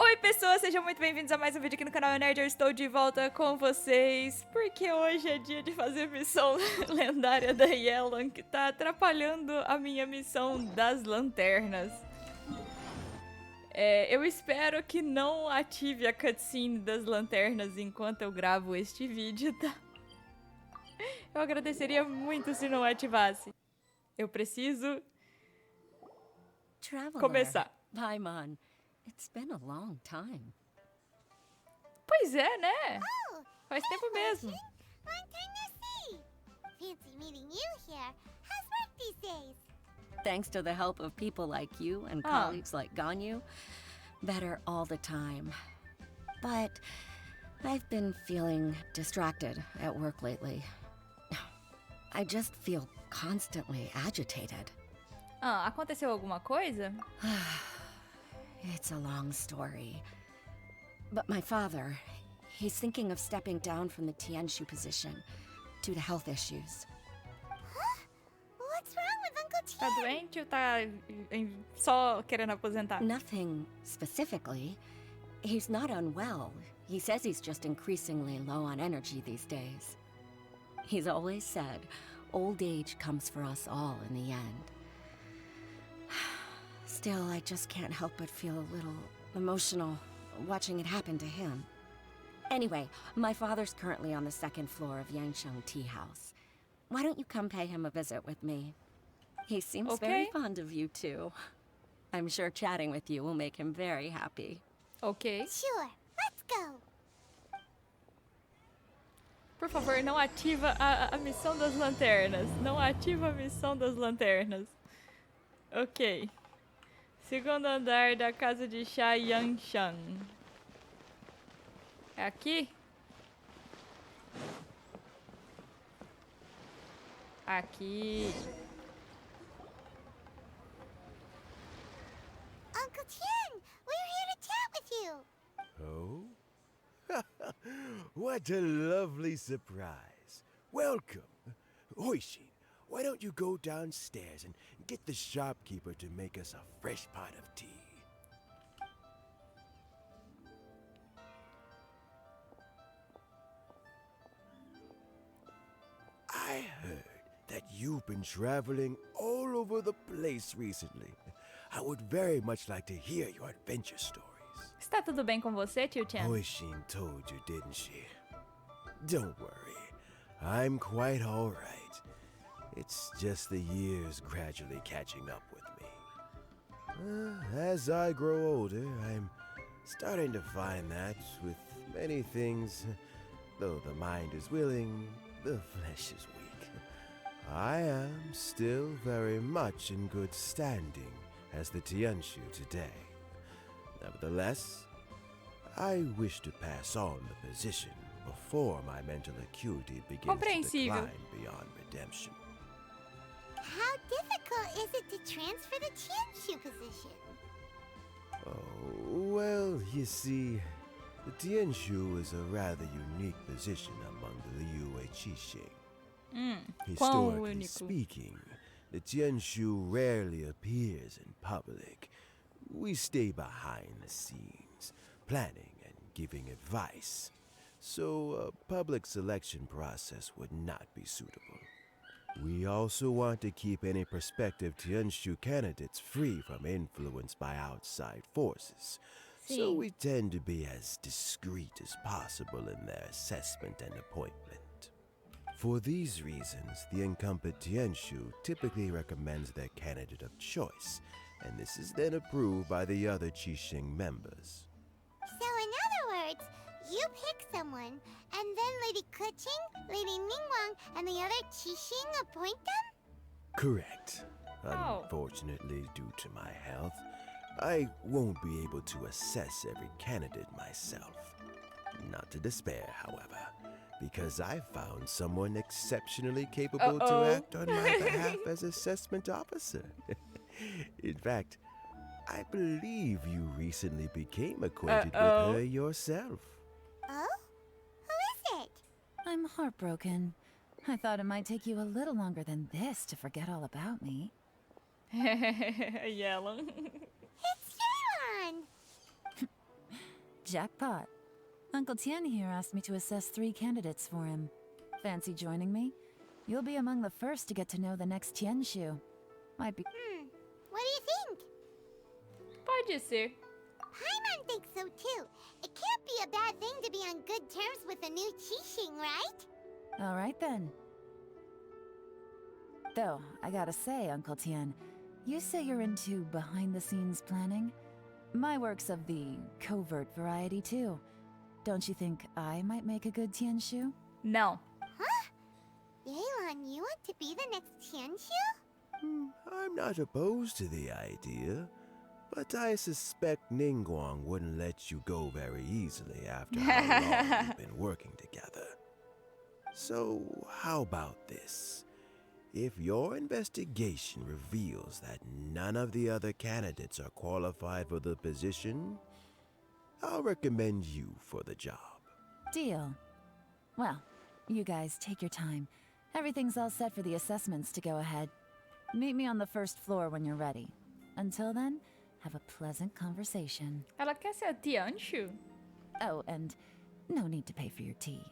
Oi pessoas, sejam muito bem-vindos a mais um vídeo aqui no canal Nerd. Eu estou de volta com vocês, porque hoje é dia de fazer missão lendária da Yelan, que tá atrapalhando a minha missão das lanternas. Eu espero que não ative a cutscene das lanternas enquanto eu gravo este vídeo, tá? Eu agradeceria muito se não ativasse. Eu preciso começar. Paimon, it's been a long time. Pois é, né? Faz tempo mesmo. Long time no see. Fancy meeting you here. How's work these days? Thanks to the help of people like you and colleagues like Ganyu, better all the time. But I've been feeling distracted at work lately. I just feel constantly agitated. Aconteceu alguma coisa? It's a long story. But my father, he's thinking of stepping down from the Tianshu position due to health issues. Huh? What's wrong with Uncle Tá Tian? doente ou tá só querendo aposentar? Nothing specifically. He's not unwell. He says he's just increasingly low on energy these days. He's always said, old age comes for us all in the end. Still, I just can't help but feel a little emotional watching it happen to him. Anyway, my father's currently on the second floor of Yangsheng Tea House. Why don't you come pay him a visit with me? He seems very fond of you too. I'm sure chatting with you will make him very happy. Ok. Sure, let's go. Por favor, não ativa a missão das lanternas. Não ativa a missão das lanternas. Ok. Segundo andar da casa de chá Yangshan. É aqui? Aqui. Uncle Tian, we're here to chat with you. Oh? What a lovely surprise. Welcome. Hoishin, why don't you go downstairs and get the shopkeeper to make us a fresh pot of tea? I heard that you've been traveling all over the place recently. I would very much like to hear your adventure stories. Está tudo bem com você, tio Chan? Hoishin told you, didn't she? Don't worry. I'm quite all right. It's just the years gradually catching up with me. As I grow older, I'm starting to find that with many things, though the mind is willing, the flesh is weak. I am still very much in good standing as the Tianshu today. Nevertheless, I wish to pass on the position before my mental acuity begins to decline beyond redemption. How difficult is it to transfer the Tianshu position? Oh, well, you see, the Tianshu is a rather unique position among the Liyue Qixing. Historically speaking, the Tianshu rarely appears in public. We stay behind the scenes, planning and giving advice, so a public selection process would not be suitable. We also want to keep any prospective Tianshu candidates free from influence by outside forces, so we tend to be as discreet as possible in their assessment and appointment. For these reasons, the incumbent Tianshu typically recommends their candidate of choice, and this is then approved by the other Qixing members. So in other words, you pick someone, and then Lady Keqing, Lady Ningguang, and the other Qixing appoint them? Correct. Unfortunately, due to my health, I won't be able to assess every candidate myself. Not to despair, however, because I found someone exceptionally capable to act on my behalf as assessment officer. In fact, I believe you recently became acquainted with her yourself. Oh? Who is it? I'm heartbroken. I thought it might take you a little longer than this to forget all about me. Yelan. It's Yelan! Jackpot. Uncle Tian here asked me to assess 3 candidates for him. Fancy joining me? You'll be among the first to get to know the next Tianshu. Might be... What do you think? Pode ser. Paimon thinks so too. It can't be a bad thing to be on good terms with a new Qixing, right? All right then. Though, I gotta say, Uncle Tian, you say you're into behind-the-scenes planning? My work's of the covert variety too. Don't you think I might make a good Tianshu? Não. Huh? Yelan, you want to be the next Tianshu? I'm not opposed to the idea, but I suspect Ningguang wouldn't let you go very easily after how long we've been working together. So, how about this? If your investigation reveals that none of the other candidates are qualified for the position, I'll recommend you for the job. Deal. Well, you guys take your time. Everything's all set for the assessments to go ahead. Meet me on the first floor when you're ready. Until then, have a pleasant conversation. Ela quer ser a Tianshu? Oh, and no need to pay for your tea.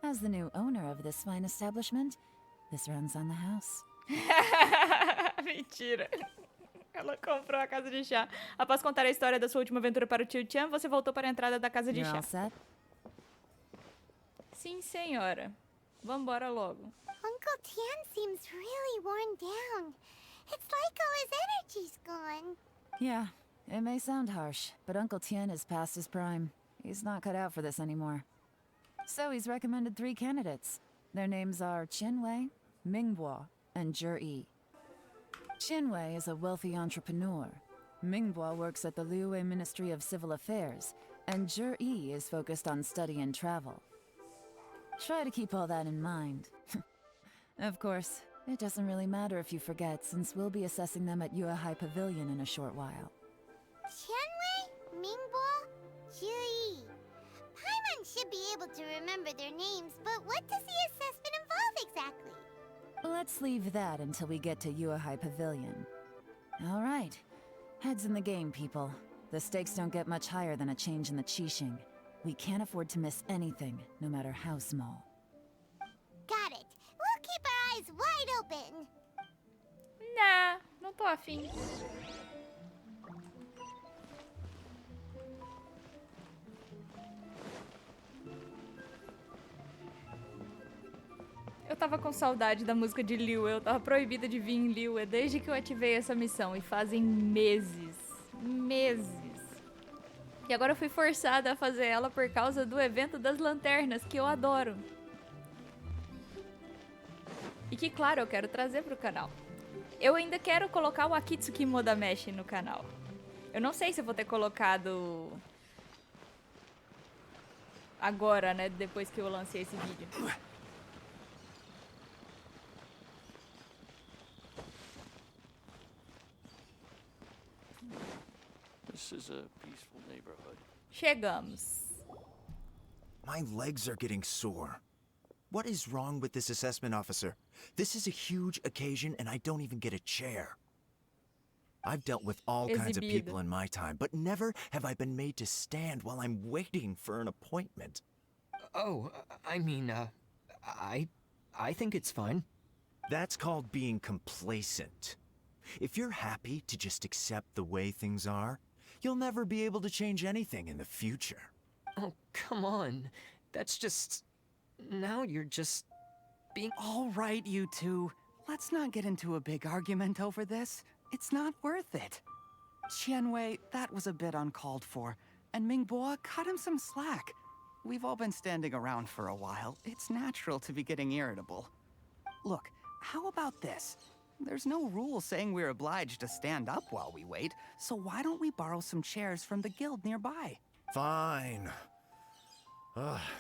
As the new owner of this fine establishment, this runs on the house. Mentira. Ela comprou a casa de chá. Após contar a história da sua última aventura para o tio Tian, você voltou para a entrada da casa de You're chá. all set? Sim, senhora. Vambora logo. Uncle Tian seems really worn down. It's like all his energy's gone. Yeah, it may sound harsh, but Uncle Tian is past his prime. He's not cut out for this anymore. So he's recommended 3 candidates. Their names are Qianwei, Mingbo, and Zhi. Qianwei is a wealthy entrepreneur. Mingbo works at the Liyue Ministry of Civil Affairs, and Zhi is focused on study and travel. Try to keep all that in mind. Of course, it doesn't really matter if you forget, since we'll be assessing them at Yuehai Pavilion in a short while. Qianwei, Mingbo, Zhi. Paimon should be able to remember their names, but what does the assessment involve exactly? Let's leave that until we get to Yuehai Pavilion. All right. Heads in the game, people. The stakes don't get much higher than a change in the Qixing. We can't afford to miss anything, no matter how small. Got it. We'll keep our eyes wide open. Nah, não tô afim. Eu tava com saudade da música de Liyue. Eu tava proibida de vir em Liyue desde que eu ativei essa missão. E fazem meses. Meses. E agora eu fui forçada a fazer ela por causa do evento das lanternas, que eu adoro. E que, claro, eu quero trazer pro canal. Eu ainda quero colocar o Akitsuki Modameshi no canal. Eu não sei se eu vou ter colocado agora, né? Depois que eu lancei esse vídeo. This is a peaceful neighborhood. Chegamos. My legs are getting sore. What is wrong with this assessment officer? This is a huge occasion and I don't even get a chair. I've dealt with all kinds of people in my time, but never have I been made to stand while I'm waiting for an appointment. Oh, I mean, I think it's fine. That's called being complacent. If you're happy to just accept the way things are, you'll never be able to change anything in the future. Oh, come on. That's just... Now you're just... being... All right, you two. Let's not get into a big argument over this. It's not worth it. Qianwei, that was a bit uncalled for. And Mingbo, cut him some slack. We've all been standing around for a while. It's natural to be getting irritable. Look, how about this? There's no rule saying we're obliged to stand up while we wait, so why don't we borrow some chairs from the guild nearby? Fine.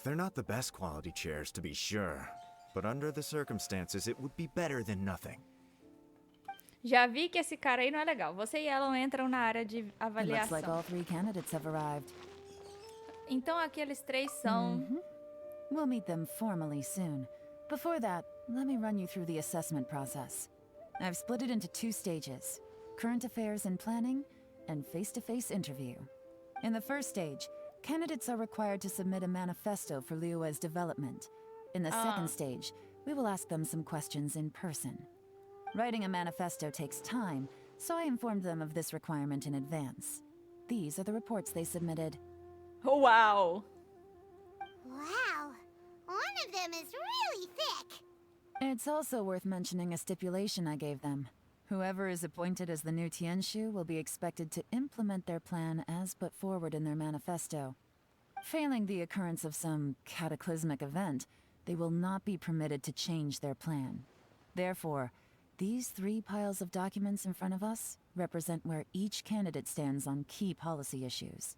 They're not the best quality chairs, to be sure. But under the circumstances, it would be better than nothing. Já vi que esse cara aí não é legal. Você e ela entram na área de avaliação. Looks like all 3 candidates have arrived. Então aqueles 3 são... We'll meet them formally soon. Before that, let me run you through the assessment process. I've split it into 2 stages: current affairs and planning, and face-to-face interview. In the first stage, candidates are required to submit a manifesto for Liyue's development. In the second stage, we will ask them some questions in person. Writing a manifesto takes time, so I informed them of this requirement in advance. These are the reports they submitted. Oh, wow. Wow. One of them is really thick. It's also worth mentioning a stipulation I gave them. Whoever is appointed as the new Tianshu will be expected to implement their plan as put forward in their manifesto. Failing the occurrence of some cataclysmic event, they will not be permitted to change their plan. Therefore, these 3 piles of documents in front of us represent where each candidate stands on key policy issues.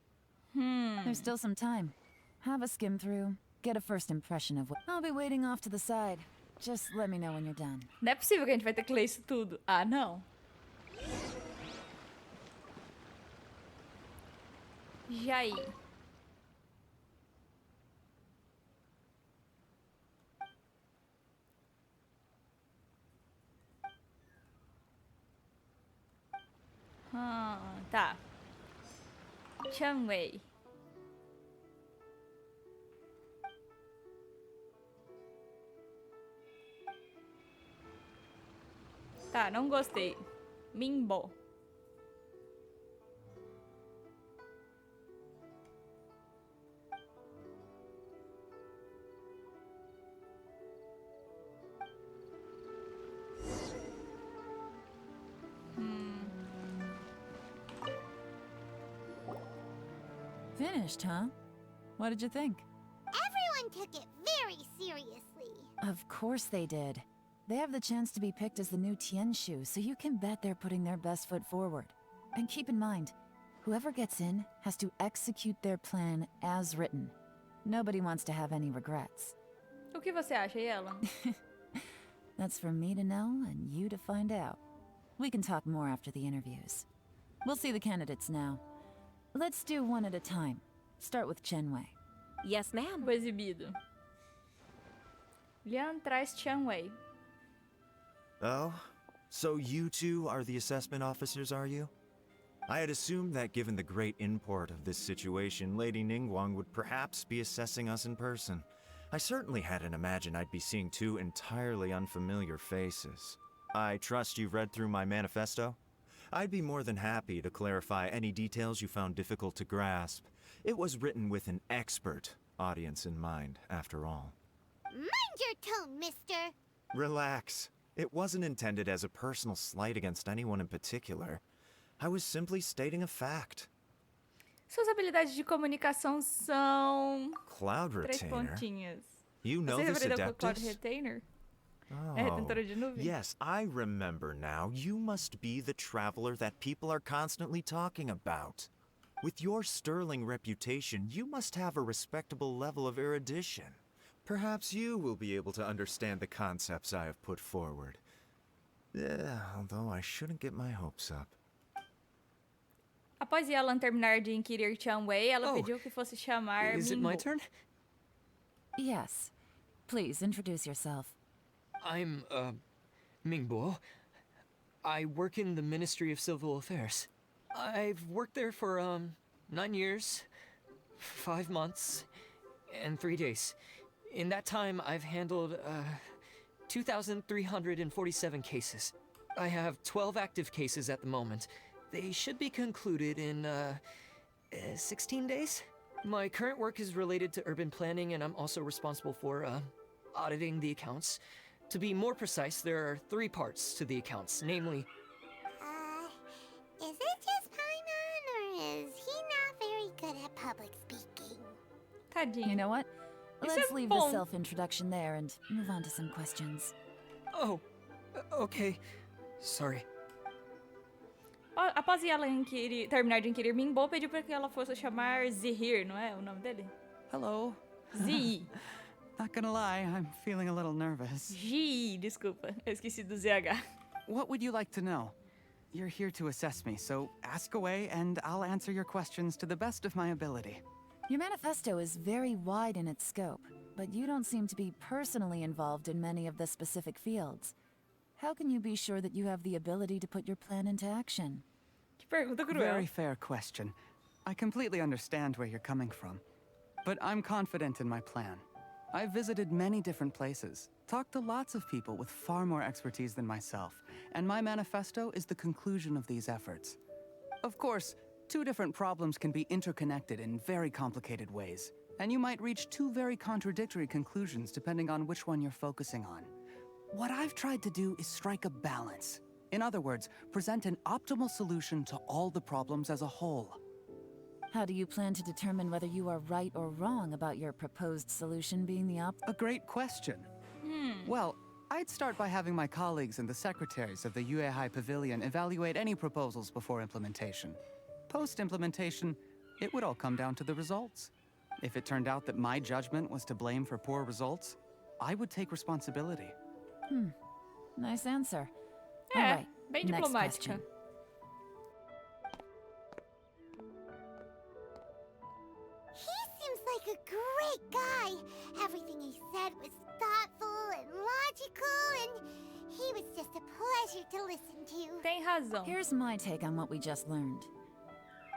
There's still some time. Have a skim through, get a first impression of what... I'll be waiting off to the side. Just let me know when you're done. Não é possível que a gente vai ter que ler isso tudo. Ah, não. E aí? Tá. Chanwei. Tá, não gostei. Mingbo. Finished, huh? What did you think? Everyone took it very seriously. Of course they did. They have the chance to be picked as the new Tianshu, so you can bet they're putting their best foot forward. And keep in mind, whoever gets in has to execute their plan as written. Nobody wants to have any regrets. O que você acha, Yelan? That's for me to know and you to find out. We can talk more after the interviews. We'll see the candidates now. Let's do one at a time. Start with Chenwei. Yes, ma'am. O exibido. Lian traz Chanwei. Oh? So you two are the assessment officers, are you? I had assumed that given the great import of this situation, Lady Ningguang would perhaps be assessing us in person. I certainly hadn't imagined I'd be seeing 2 entirely unfamiliar faces. I trust you've read through my manifesto? I'd be more than happy to clarify any details you found difficult to grasp. It was written with an expert audience in mind, after all. Mind your tone, mister. Relax. It wasn't intended as a personal slight against anyone in particular. I was simply stating a fact. Suas habilidades de comunicação são... Cloud 3 Retainer? pontinhos. You know Você this aprendeu com o Cloud Adeptus? Retainer? Oh, É retentora de nuvem? yes, I remember now. You must be the traveler that people are constantly talking about. With your sterling reputation, you must have a respectable level of erudition. Perhaps you will be able to understand the concepts I have put forward. Although I shouldn't get my hopes up. Após Yelan terminar de inquirir Chanwei, ela Oh, pediu que fosse chamar Is it Mingbo. my turn? Yes. Please introduce yourself. I'm, Mingbo. I work in the Ministry of Civil Affairs. I've worked there for, 9 years, 5 months, and 3 days. In that time, I've handled, 2,347 cases. I have 12 active cases at the moment. They should be concluded in, 16 days? My current work is related to urban planning, and I'm also responsible for, auditing the accounts. To be more precise, there are 3 parts to the accounts, namely... Is it just Paimon, or is he not very good at public speaking? Tadinho. You know what? Isso Let's é leave bom. the self-introduction there and move on to some questions. Oh, okay. Sorry. Após Yelan terminar de inquirir Mingbo, pediu para que ela fosse chamar Zihir, não é o nome dele? Hello. Zi. Not gonna lie, I'm feeling a little nervous. Gi, desculpa. Eu esqueci do ZH. What would you like to know? You're here to assess me, so ask away and I'll answer your questions to the best of my ability. Your manifesto is very wide in its scope, but you don't seem to be personally involved in many of the specific fields. How can you be sure that you have the ability to put your plan into action? Que pergunta cruel. Very fair question. I completely understand where you're coming from, but I'm confident in my plan. I've visited many different places, talked to lots of people with far more expertise than myself, and my manifesto is the conclusion of these efforts. Of course, two different problems can be interconnected in very complicated ways, and you might reach two very contradictory conclusions depending on which one you're focusing on. What I've tried to do is strike a balance. In other words, present an optimal solution to all the problems as a whole. How do you plan to determine whether you are right or wrong about your proposed solution being the A great question. Well, I'd start by having my colleagues and the secretaries of the Yuehai Pavilion evaluate any proposals before implementation. Post-implementation, it would all come down to the results. If it turned out that my judgment was to blame for poor results, I would take responsibility. Nice answer. É, All right, bem next diplomática. question. He seems like a great guy. Everything he said was thoughtful and logical, and he was just a pleasure to listen to. Tem razão. Here's my take on what we just learned.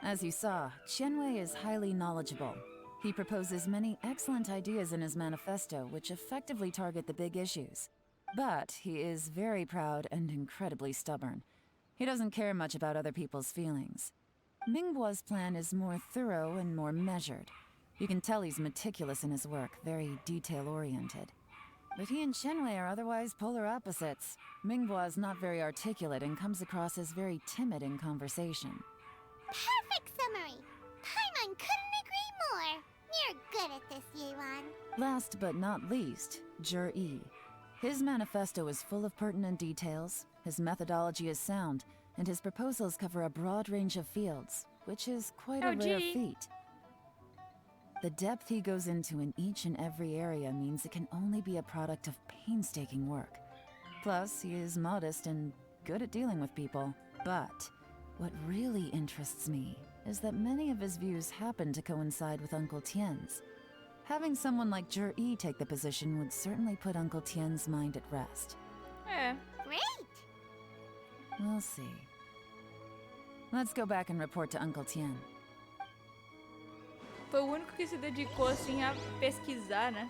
As you saw, Qianwei is highly knowledgeable. He proposes many excellent ideas in his manifesto which effectively target the big issues. But he is very proud and incredibly stubborn. He doesn't care much about other people's feelings. Mingbo's plan is more thorough and more measured. You can tell he's meticulous in his work, very detail-oriented. But he and Qianwei are otherwise polar opposites. Mingbo is not very articulate and comes across as very timid in conversation. Perfect summary. Paimon couldn't agree more. You're good at this, Yelan. Last but not least, Yi. His manifesto is full of pertinent details, his methodology is sound, and his proposals cover a broad range of fields, which is quite a rare feat. The depth he goes into in each and every area means it can only be a product of painstaking work. Plus, he is modest and good at dealing with people. But what really interests me is that many of his views happen to coincide with Uncle Tien's. Having someone like Yi take the position would certainly put Uncle Tien's mind at rest. É. Great. We'll see. Let's go back and report to Uncle Tien. Foi o único que se dedicou assim a pesquisar, né?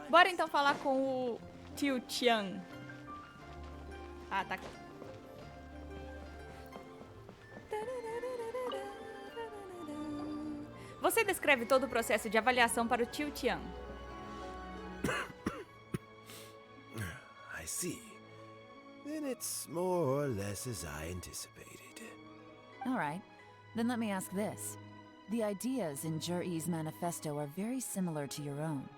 Bora então falar com o tio Tian. Ah, tá aqui. Você descreve todo o processo de avaliação para o tio Tian. I see. Then it's more or less as I anticipated. All right, then let me ask this. The ideas in Yi's manifesto are very similar to your own.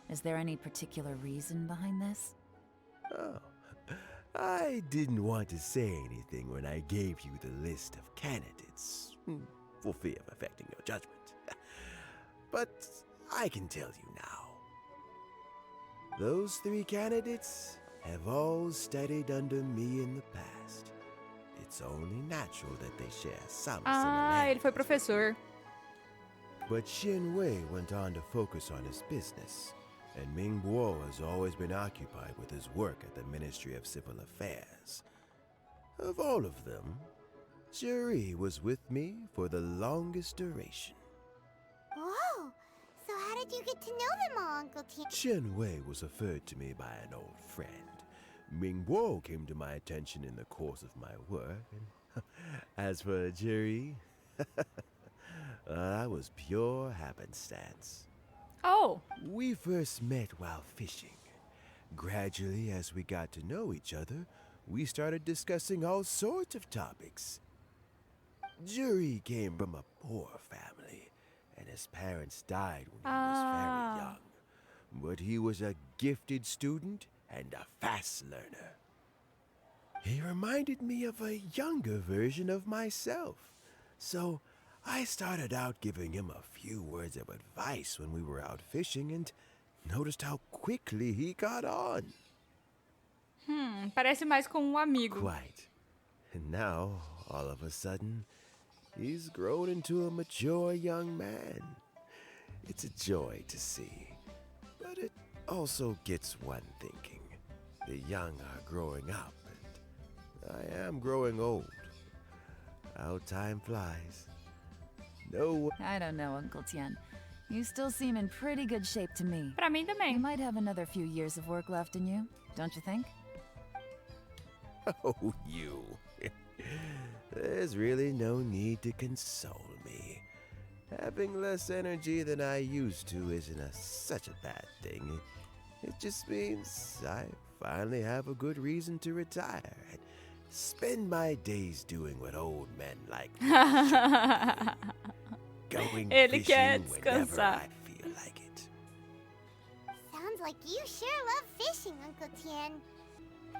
Is there any particular reason behind this? Oh, I didn't want to say anything when I gave you the list of candidates, for fear of affecting your judgment. But I can tell you now. Those 3 candidates have all studied under me in the past. It's only natural that they share some Ah, ele foi similarities. professor. But Qianwei went on to focus on his business, and Mingbo has always been occupied with his work at the Ministry of Civil Affairs. Of all of them, Yi was with me for the longest duration. Whoa. So how did you get to know them all, Uncle Tien? Qianwei was referred to me by an old friend. Mingbo came to my attention in the course of my work, and as for Yi, that was pure happenstance. Oh, We first met while fishing. Gradually, as we got to know each other, we started discussing all sorts of topics. Yi came from a poor family, and his parents died when he was very young. But he was a gifted student and a fast learner. He reminded me of a younger version of myself, so I started out giving him a few words of advice when we were out fishing and noticed how quickly he got on. parece mais com um amigo. Quite. And now, all of a sudden, he's grown into a mature young man. It's a joy to see. But it also gets one thinking. The young are growing up, and I am growing old. how time flies. No. I don't know, Uncle Tian. You still seem in pretty good shape to me. Pra mim You também. might have another few years of work left in you, don't you think? Oh, you. There's really no need to console me. Having less energy than I used to isn't such a bad thing. It just means I finally have a good reason to retire and spend my days doing what old men like me should do. Going Ele quer fishing whenever descansar. I feel like it. Sounds like you sure love fishing, Uncle Tien.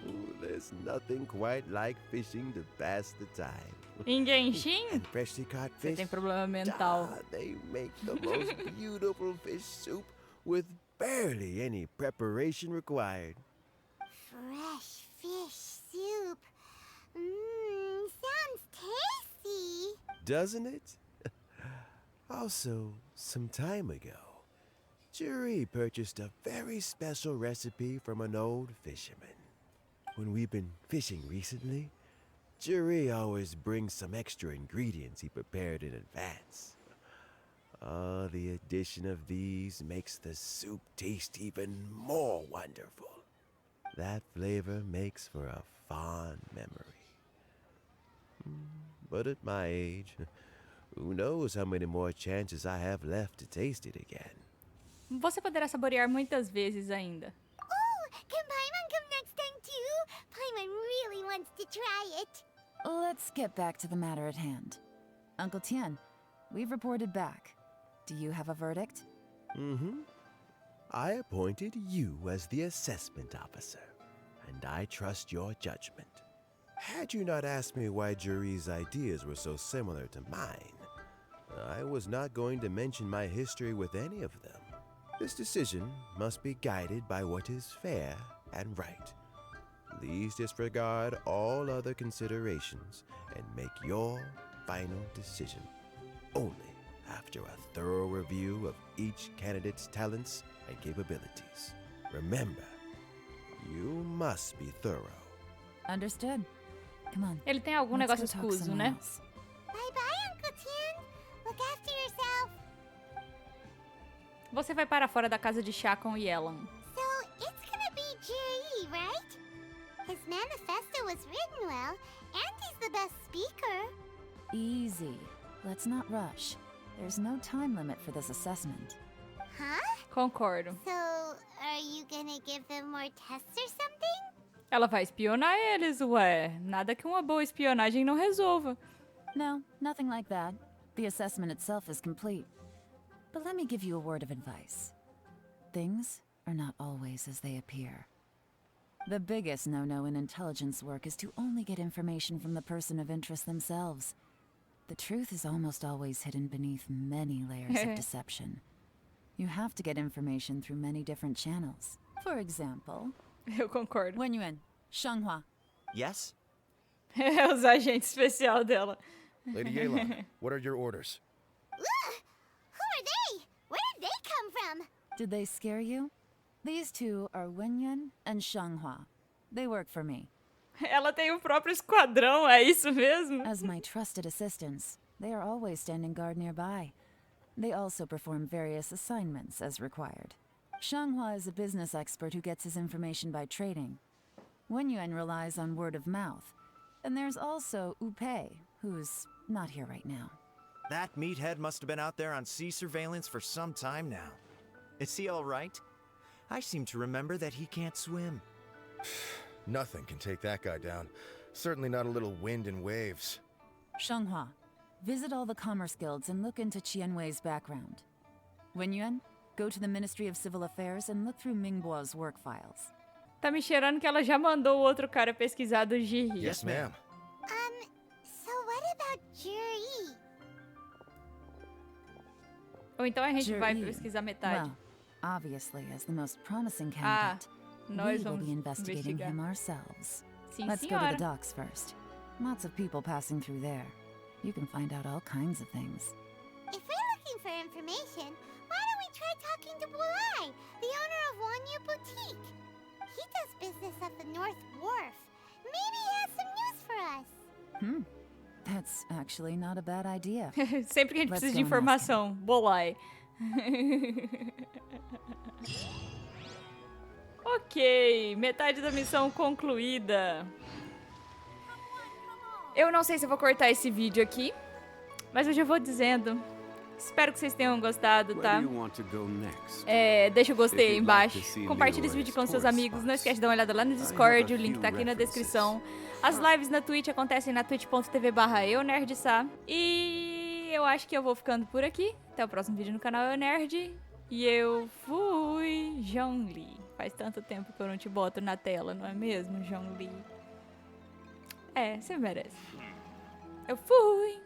Ooh, there's nothing quite like fishing to pass the time. Em Genshin, And freshly caught você fish. tem problema mental. They make the most beautiful fish soup with barely any preparation required. Fresh fish soup. Mmm, sounds tasty. Doesn't it? Also, some time ago, Jury purchased a very special recipe from an old fisherman. When we've been fishing recently, Jury always brings some extra ingredients he prepared in advance. The addition of these makes the soup taste even more wonderful. That flavor makes for a fond memory. But at my age, who knows how many more chances I have left to taste it again. Você poderá saborear muitas vezes ainda. Oh, can Paimon come next time too? Paimon really wants to try it. Let's get back to the matter at hand. Uncle Tian, we've reported back. Do you have a verdict? Mm-hmm. I appointed you as the assessment officer, and I trust your judgment. Had you not asked me why Jury's ideas were so similar to mine, I was not going to mention my history with any of them. This decision must be guided by what is fair and right. Please disregard all other considerations and make your final decision only after a thorough review of each candidate's talents and capabilities. Remember, you must be thorough. Understood. Come on. Ele tem algum let's negócio go talk escuso, somewhere né? else. Bye-bye, Uncle Tien. Look after yourself. Você vai para fora da casa de chá com Yelan. So, it's gonna be Jiri, right? His manifesto was written well, and he's the best speaker. Easy. Let's not rush. There's no time limit for this assessment. Huh? Concordo. So, are you gonna give them more tests or something? Ela vai espionar eles, ué. Nada que uma boa espionagem não resolva. No, nothing like that. The assessment itself is complete. But let me give you a word of advice. Things are not always as they appear. The biggest no-no in intelligence work is to only get information from the person of interest themselves. The truth is almost always hidden beneath many layers of deception. You have to get information through many different channels. For example, Eu concordo. Wenyuan, Shanghua. Yes? É os agentes especial dela. Lady Yelan, what are your orders? Ugh! Who are they? Where did they come from? Did they scare you? These two are Wenyuan and Shanghua. They work for me. Ela tem o próprio esquadrão, é isso mesmo? As my trusted assistants, they are always standing guard nearby. They also perform various assignments as required. Shanghua is a business expert who gets his information by trading. Wenyuan relies on word of mouth. And there's also Upei, who's not here right now. That meathead must have been out there on sea surveillance for some time now. Is he all right? I seem to remember that he can't swim. Nothing can take that guy down. Certainly not a little wind and waves. Shanghua, visit all the commerce guilds and look into Qianwei's background. Wenyuan, go to the Ministry of Civil Affairs and look through Mingbo's work files. Tá me cheirando que ela já mandou o outro cara pesquisar do Jiri. Yes, ma'am. So what about Jiri? Ou então a gente vai Jiri. pesquisar metade. Well, obviously, as the most promising candidate, Nós we will vamos be investigating investigar. him ourselves. Sim, Let's go to senhora. the docks first. Lots of people passing through there. You can find out all kinds of things. If we're looking for information, why don't we try talking to Bulai, the owner of Wanyu Boutique? He does business at the North Wharf. Maybe he has some news for us. That's actually not a bad idea. Sempre que a gente precisa de informação, bolai. Ok, metade da missão concluída. Eu não sei se eu vou cortar esse vídeo aqui, mas eu já vou dizendo. Espero que vocês tenham gostado, tá? Deixa o gostei aí embaixo. Compartilhe esse vídeo com seus amigos. Não esquece de dar uma olhada lá no Discord, o link tá aqui na descrição. As lives na Twitch acontecem na twitch.tv/eunerdestá. E eu acho que eu vou ficando por aqui. Até o próximo vídeo no canal Eunerd. E eu fui, Zhongli. Faz tanto tempo que eu não te boto na tela, não é mesmo, Zhongli? Você merece. Eu fui!